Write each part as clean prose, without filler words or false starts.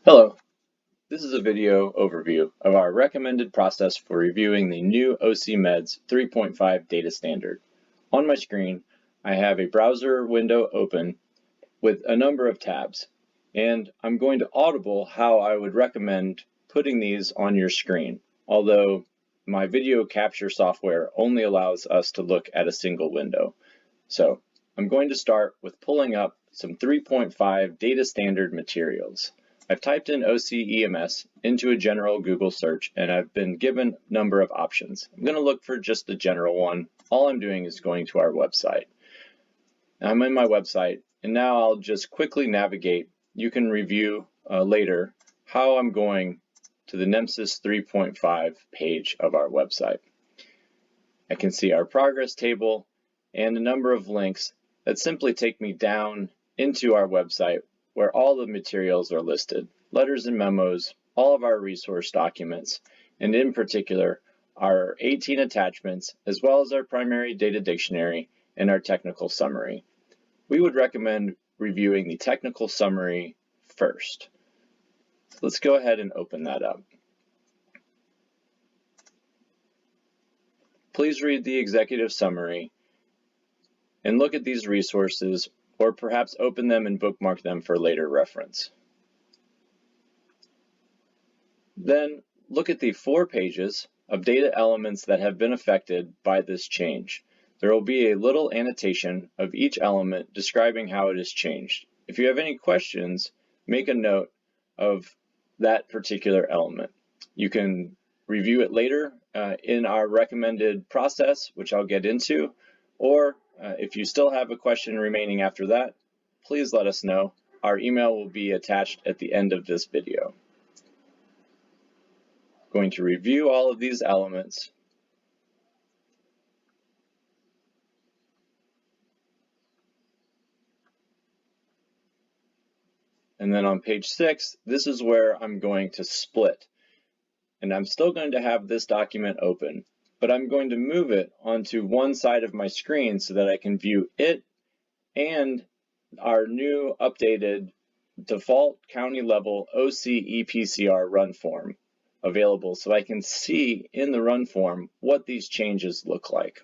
Hello, this is a video overview of our recommended process for reviewing the new OC-MEDS 3.5 data standard. On my screen, I have a browser window open with a number of tabs, and I'm going to audible how I would recommend putting these on your screen, although my video capture software only allows us to look at a single window. So I'm going to start with pulling up some 3.5 data standard materials. I've typed in OC-EMS into a general Google search, and I've been given a number of options. I'm going to look for just the general one. All I'm doing is going to our website. I'm in my website, and now I'll just quickly navigate. You can review later how I'm going to the NEMSIS 3.5 page of our website. I can see our progress table and a number of links that simply take me down into our website where all the materials are listed, letters and memos, all of our resource documents, and in particular, our 18 attachments, as well as our primary data dictionary and our technical summary. We would recommend reviewing the technical summary first. So let's go ahead and open that up. Please read the executive summary and look at these resources, or perhaps open them and bookmark them for later reference. Then look at the 4 pages of data elements that have been affected by this change. There will be a little annotation of each element describing how it has changed. If you have any questions, make a note of that particular element. You can review it later in our recommended process, which I'll get into, or if you still have a question remaining after that, please let us know. Our email will be attached at the end of this video. I'm going to review all of these elements. And then on page 6, this is where I'm going to split. And I'm still going to have this document open, but I'm going to move it onto one side of my screen so that I can view it and our new updated default county level OC ePCR run form available, so I can see in the run form what these changes look like.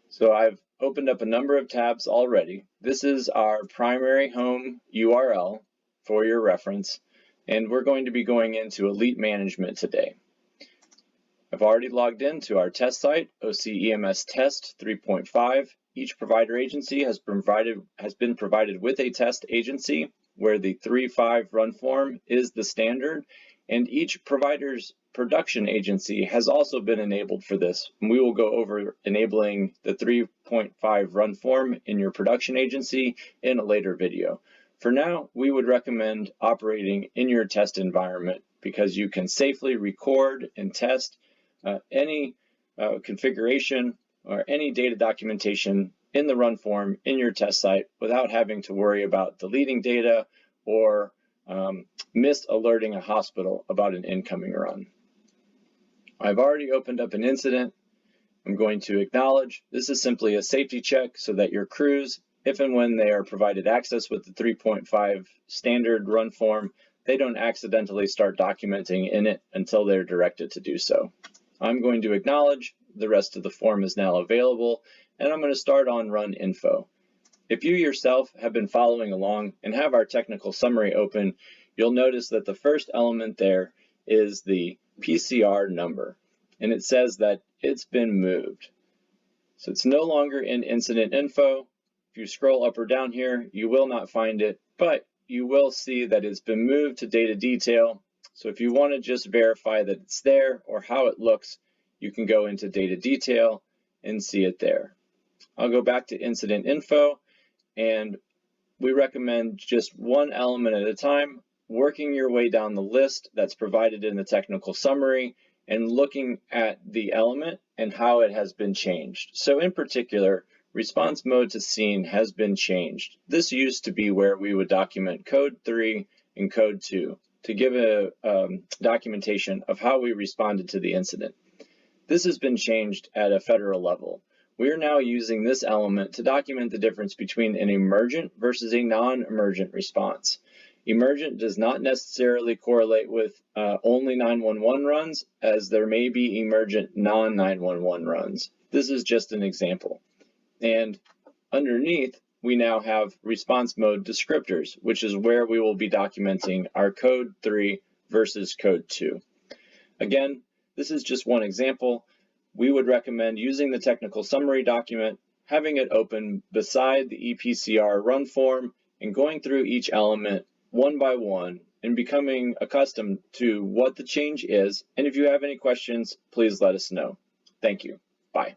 So I've opened up a number of tabs already. This is our primary home URL for your reference, and we're going to be going into Elite Management today. I've already logged into our test site, OC-EMS Test 3.5. Each provider agency has been provided with a test agency where the 3.5 run form is the standard, and each provider's production agency has also been enabled for this. And we will go over enabling the 3.5 run form in your production agency in a later video. For now, we would recommend operating in your test environment because you can safely record and test any configuration or any data documentation in the run form in your test site without having to worry about deleting data or mis-alerting a hospital about an incoming run. I've already opened up an incident. I'm going to acknowledge. This is simply a safety check so that your crews, if and when they are provided access with the 3.5 standard run form, they don't accidentally start documenting in it until they're directed to do so. I'm going to acknowledge. The rest of the form is now available, and I'm going to start on Run Info. If you yourself have been following along and have our technical summary open, you'll notice that the first element there is the PCR number, and it says that it's been moved. So it's no longer in Incident Info. If you scroll up or down here, you will not find it, but you will see that it's been moved to Data Detail. So if you want to just verify that it's there or how it looks, you can go into Data Detail and see it there. I'll go back to Incident Info, and we recommend just one element at a time, working your way down the list that's provided in the technical summary and looking at the element and how it has been changed. So in particular, response mode to scene has been changed. This used to be where we would document code 3 and code 2 to give a documentation of how we responded to the incident. This has been changed at a federal level. We are now using this element to document the difference between an emergent versus a non-emergent response. Emergent does not necessarily correlate with only 911 runs, as there may be emergent non-911 runs. This is just an example. And underneath, we now have response mode descriptors, which is where we will be documenting our code 3 versus code 2. Again, this is just one example. We would recommend using the technical summary document, having it open beside the ePCR run form, and going through each element one by one and becoming accustomed to what the change is. And if you have any questions, please let us know. Thank you. Bye.